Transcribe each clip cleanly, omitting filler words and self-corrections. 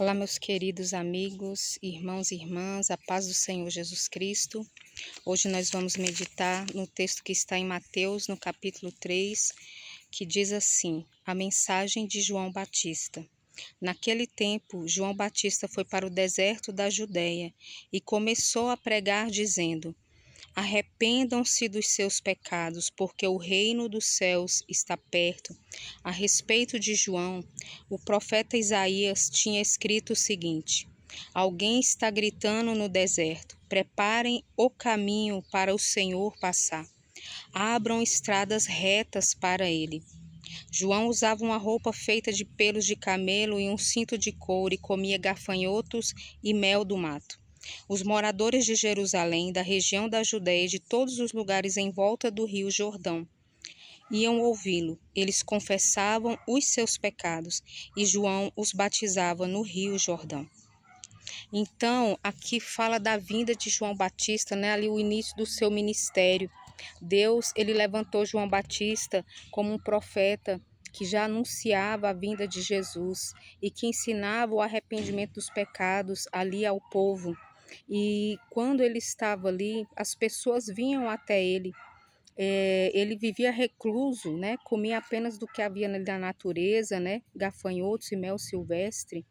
Olá, meus queridos amigos, irmãos e irmãs, a paz do Senhor Jesus Cristo. Hoje nós vamos meditar no texto que está em Mateus, no capítulo 3, que diz assim: a mensagem de João Batista. Naquele tempo, João Batista foi para o deserto da Judéia e começou a pregar, dizendo: arrependam-se dos seus pecados, porque o reino dos céus está perto. A respeito de João, o profeta Isaías tinha escrito o seguinte: alguém está gritando no deserto: preparem o caminho para o Senhor passar. Abram estradas retas para ele. João usava uma roupa feita de pelos de camelo e um cinto de couro e comia gafanhotos e mel do mato. Os moradores de Jerusalém, da região da Judéia e de todos os lugares em volta do rio Jordão iam ouvi-lo. Eles confessavam os seus pecados e João os batizava no rio Jordão. Então, aqui fala da vinda de João Batista, né? Ali o início do seu ministério. Deus, ele levantou João Batista como um profeta que já anunciava a vinda de Jesus e que ensinava o arrependimento dos pecados ali ao povo. E quando ele estava ali, as pessoas vinham até ele. Ele vivia recluso, né? Comia apenas do que havia na natureza, né? Gafanhotos e mel silvestre.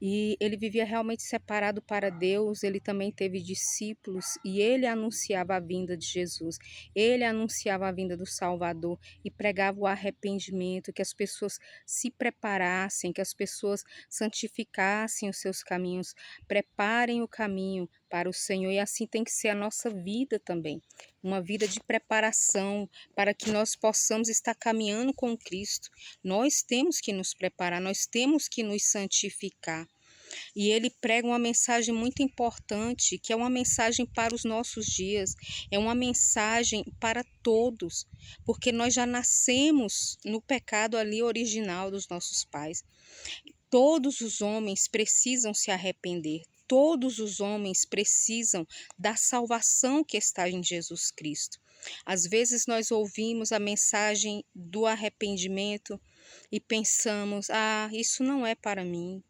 E ele vivia realmente separado para Deus. Ele também teve discípulos e ele anunciava a vinda de Jesus. Ele anunciava a vinda do Salvador e pregava o arrependimento, que as pessoas se preparassem, que as pessoas santificassem os seus caminhos, preparem o caminho para o Senhor. E assim tem que ser a nossa vida também. Uma vida de preparação para que nós possamos estar caminhando com Cristo. Nós temos que nos preparar, nós temos que nos santificar. E ele prega uma mensagem muito importante, que é uma mensagem para os nossos dias, é uma mensagem para todos, porque nós já nascemos no pecado ali original dos nossos pais. Todos os homens precisam se arrepender. Todos os homens precisam da salvação que está em Jesus Cristo. Às vezes nós ouvimos a mensagem do arrependimento e pensamos: isso não é para mim.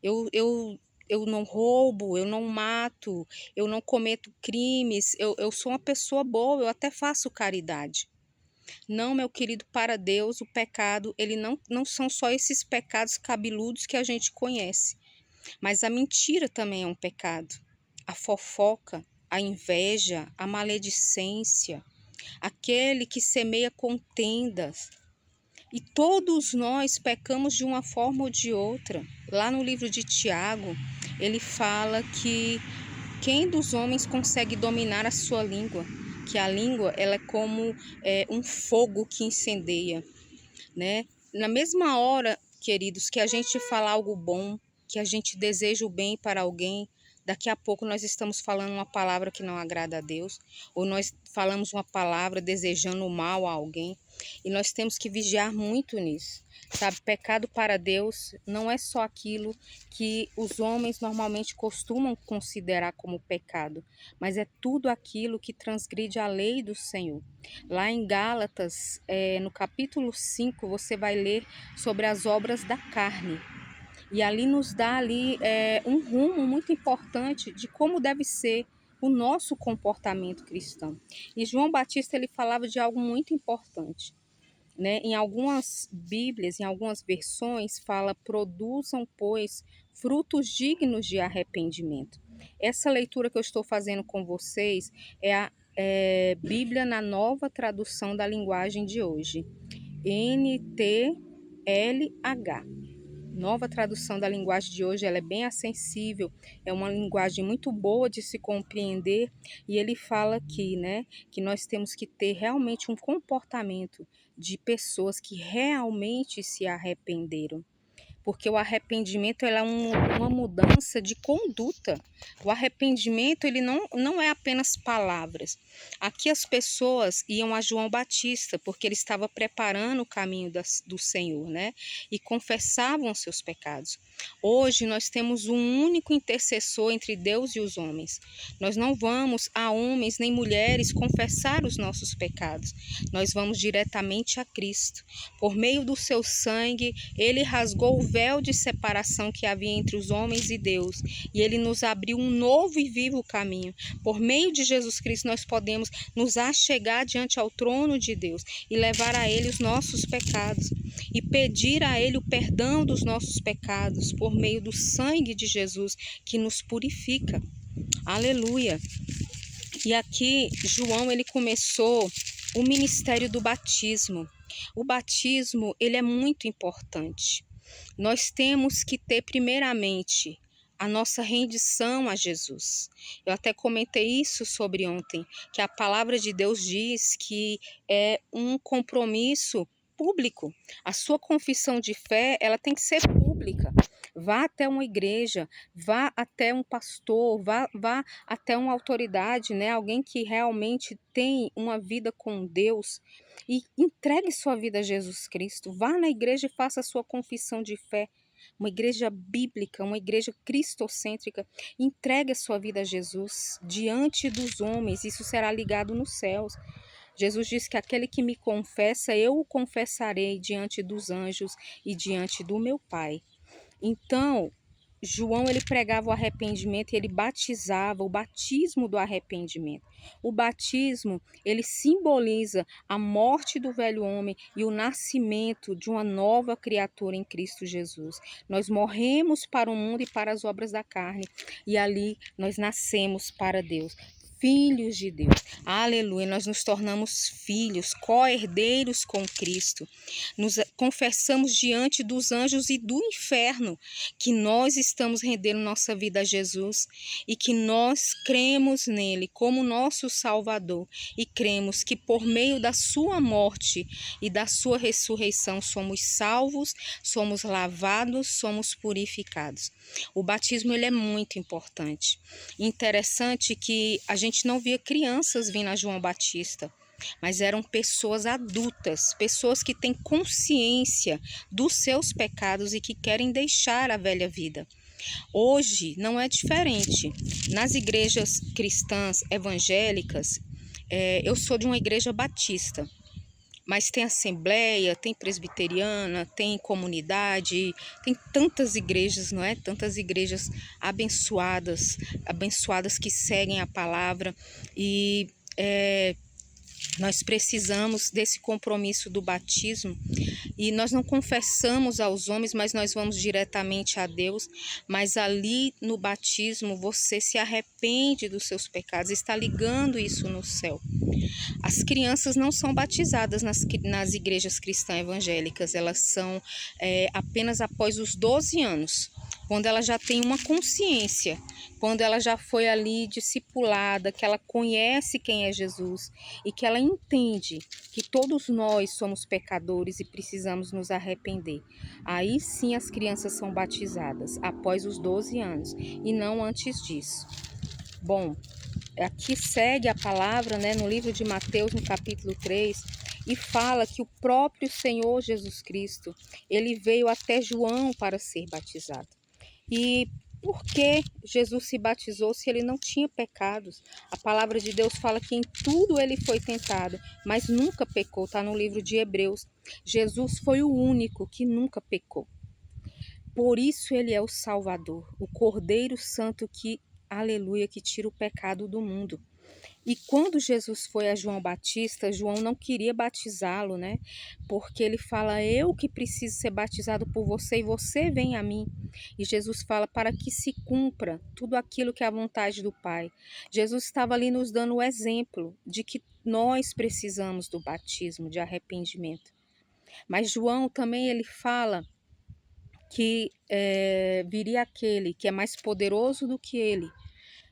Eu não roubo, eu não mato, eu não cometo crimes, eu sou uma pessoa boa, eu até faço caridade. Não, meu querido, para Deus, o pecado, ele não são só esses pecados cabeludos que a gente conhece, mas a mentira também é um pecado. A fofoca, a inveja, a maledicência, aquele que semeia contendas. E todos nós pecamos de uma forma ou de outra. Lá no livro de Tiago, ele fala que quem dos homens consegue dominar a sua língua? Que a língua ela é como um fogo que incendeia, né? Na mesma hora, queridos, que a gente fala algo bom, que a gente deseja o bem para alguém, daqui a pouco nós estamos falando uma palavra que não agrada a Deus, ou nós falamos uma palavra desejando o mal a alguém, e nós temos que vigiar muito nisso. Sabe, pecado para Deus não é só aquilo que os homens normalmente costumam considerar como pecado, mas é tudo aquilo que transgride a lei do Senhor. Lá em Gálatas, no capítulo 5, você vai ler sobre as obras da carne. E ali nos dá um rumo muito importante de como deve ser o nosso comportamento cristão. E João Batista ele falava de algo muito importante. Né? Em algumas Bíblias, em algumas versões, fala: produzam, pois, frutos dignos de arrependimento. Essa leitura que eu estou fazendo com vocês é a Bíblia na Nova Tradução da Linguagem de hoje, NTLH. Nova Tradução da Linguagem de hoje, ela é bem acessível, é uma linguagem muito boa de se compreender, e ele fala aqui, né, que nós temos que ter realmente um comportamento de pessoas que realmente se arrependeram. Porque o arrependimento é uma mudança de conduta. O arrependimento ele não é apenas palavras. Aqui as pessoas iam a João Batista porque ele estava preparando o caminho do Senhor, né? E confessavam os seus pecados. Hoje nós temos um único intercessor entre Deus e os homens. Nós não vamos a homens nem mulheres confessar os nossos pecados. Nós vamos diretamente a Cristo. Por meio do seu sangue, ele rasgou o véu de separação que havia entre os homens e Deus, e ele nos abriu um novo e vivo caminho. Por meio de Jesus Cristo nós podemos nos achegar diante ao trono de Deus e levar a ele os nossos pecados e pedir a ele o perdão dos nossos pecados por meio do sangue de Jesus que nos purifica. Aleluia! E aqui João ele começou o ministério do batismo. O batismo ele é muito importante. Nós temos que ter primeiramente a nossa rendição a Jesus. Eu até comentei isso sobre ontem, que a palavra de Deus diz que é um compromisso público. A sua confissão de fé, ela tem que ser pública. Vá até uma igreja, vá até um pastor, vá até uma autoridade, né? Alguém que realmente tem uma vida com Deus e entregue sua vida a Jesus Cristo. Vá na igreja e faça a sua confissão de fé. Uma igreja bíblica, uma igreja cristocêntrica. Entregue a sua vida a Jesus diante dos homens. Isso será ligado nos céus. Jesus disse que aquele que me confessa, eu o confessarei diante dos anjos e diante do meu Pai. Então, João ele pregava o arrependimento e ele batizava, o batismo do arrependimento. O batismo, ele simboliza a morte do velho homem e o nascimento de uma nova criatura em Cristo Jesus. Nós morremos para o mundo e para as obras da carne e ali nós nascemos para Deus. Filhos de Deus, aleluia, nós nos tornamos filhos, co-herdeiros com Cristo, nos confessamos diante dos anjos e do inferno que nós estamos rendendo nossa vida a Jesus e que nós cremos nele como nosso Salvador e cremos que por meio da sua morte e da sua ressurreição somos salvos, somos lavados, somos purificados. O batismo ele é muito importante. Interessante que a gente não via crianças vindo a João Batista, mas eram pessoas adultas, pessoas que têm consciência dos seus pecados e que querem deixar a velha vida. Hoje não é diferente. Nas igrejas cristãs evangélicas, eu sou de uma igreja batista, mas tem assembleia, tem presbiteriana, tem comunidade, tem tantas igrejas, não é? Tantas igrejas abençoadas que seguem a palavra e nós precisamos desse compromisso do batismo e nós não confessamos aos homens, mas nós vamos diretamente a Deus. Mas ali no batismo você se arrepende dos seus pecados, está ligando isso no céu. As crianças não são batizadas nas igrejas cristãs evangélicas, elas são apenas após os 12 anos, quando ela já tem uma consciência, quando ela já foi ali discipulada, que ela conhece quem é Jesus e que ela entende que todos nós somos pecadores e precisamos nos arrepender. Aí sim as crianças são batizadas, após os 12 anos e não antes disso. Bom, aqui segue a palavra, né, no livro de Mateus, no capítulo 3, e fala que o próprio Senhor Jesus Cristo, ele veio até João para ser batizado. E por que Jesus se batizou se ele não tinha pecados? A palavra de Deus fala que em tudo ele foi tentado, mas nunca pecou, está no livro de Hebreus. Jesus foi o único que nunca pecou. Por isso ele é o Salvador, o Cordeiro Santo que, aleluia, que tira o pecado do mundo. E quando Jesus foi a João Batista, João não queria batizá-lo, né? Porque ele fala, eu que preciso ser batizado por você e você vem a mim. E Jesus fala para que se cumpra tudo aquilo que é a vontade do Pai. Jesus estava ali nos dando o exemplo de que nós precisamos do batismo, de arrependimento. Mas João também ele fala que viria aquele que é mais poderoso do que ele,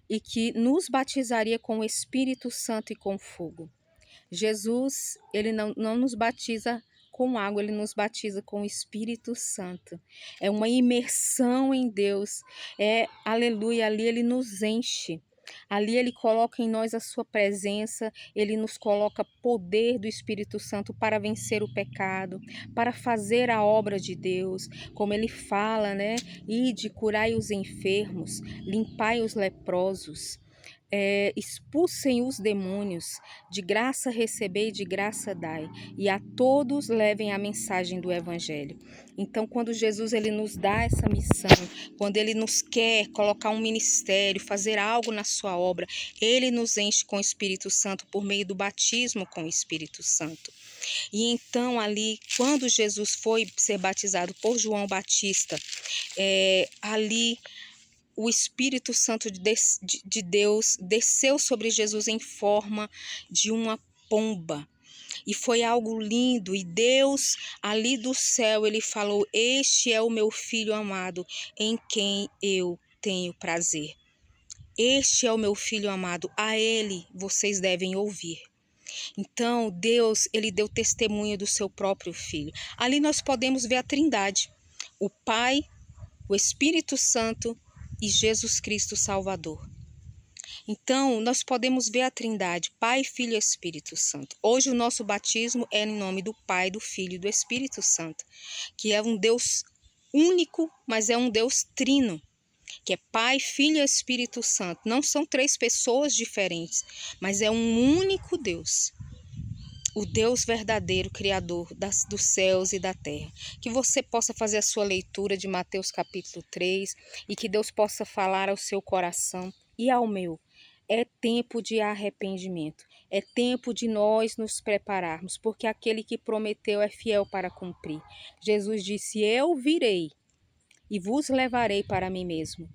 e que nos batizaria com o Espírito Santo e com fogo. Jesus, ele não nos batiza com água, ele nos batiza com o Espírito Santo. É uma imersão em Deus. Aleluia, ali ele nos enche. Ali ele coloca em nós a sua presença, ele nos coloca poder do Espírito Santo para vencer o pecado, para fazer a obra de Deus, como ele fala, né? Ide, curai os enfermos, limpai os leprosos. expulsem os demônios, de graça recebei, de graça dai, e a todos levem a mensagem do Evangelho. Então, quando Jesus ele nos dá essa missão, quando ele nos quer colocar um ministério, fazer algo na sua obra, ele nos enche com o Espírito Santo por meio do batismo com o Espírito Santo. E então ali, quando Jesus foi ser batizado por João Batista, ali o Espírito Santo de Deus desceu sobre Jesus em forma de uma pomba. E foi algo lindo. E Deus, ali do céu, ele falou: este é o meu filho amado, em quem eu tenho prazer. Este é o meu filho amado, a ele vocês devem ouvir. Então, Deus, ele deu testemunho do seu próprio filho. Ali nós podemos ver a Trindade: o Pai, o Espírito Santo e Jesus Cristo Salvador. Então, nós podemos ver a Trindade, Pai, Filho e Espírito Santo. Hoje o nosso batismo é em nome do Pai, do Filho e do Espírito Santo, que é um Deus único, mas é um Deus trino, que é Pai, Filho e Espírito Santo. Não são três pessoas diferentes, mas é um único Deus. O Deus verdadeiro, Criador dos céus e da terra. Que você possa fazer a sua leitura de Mateus capítulo 3 e que Deus possa falar ao seu coração e ao meu. É tempo de arrependimento, é tempo de nós nos prepararmos, porque aquele que prometeu é fiel para cumprir. Jesus disse: eu virei e vos levarei para mim mesmo,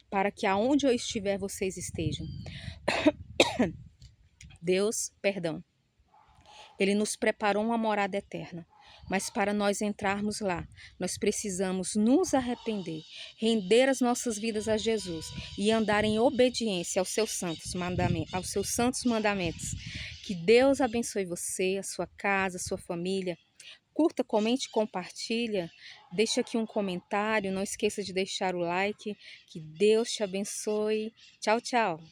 para que aonde eu estiver vocês estejam. Deus, perdão. Ele nos preparou uma morada eterna, mas para nós entrarmos lá, nós precisamos nos arrepender, render as nossas vidas a Jesus e andar em obediência aos seus santos mandamentos. Que Deus abençoe você, a sua casa, a sua família. Curta, comente, compartilha, deixa aqui um comentário, não esqueça de deixar o like. Que Deus te abençoe. Tchau, tchau.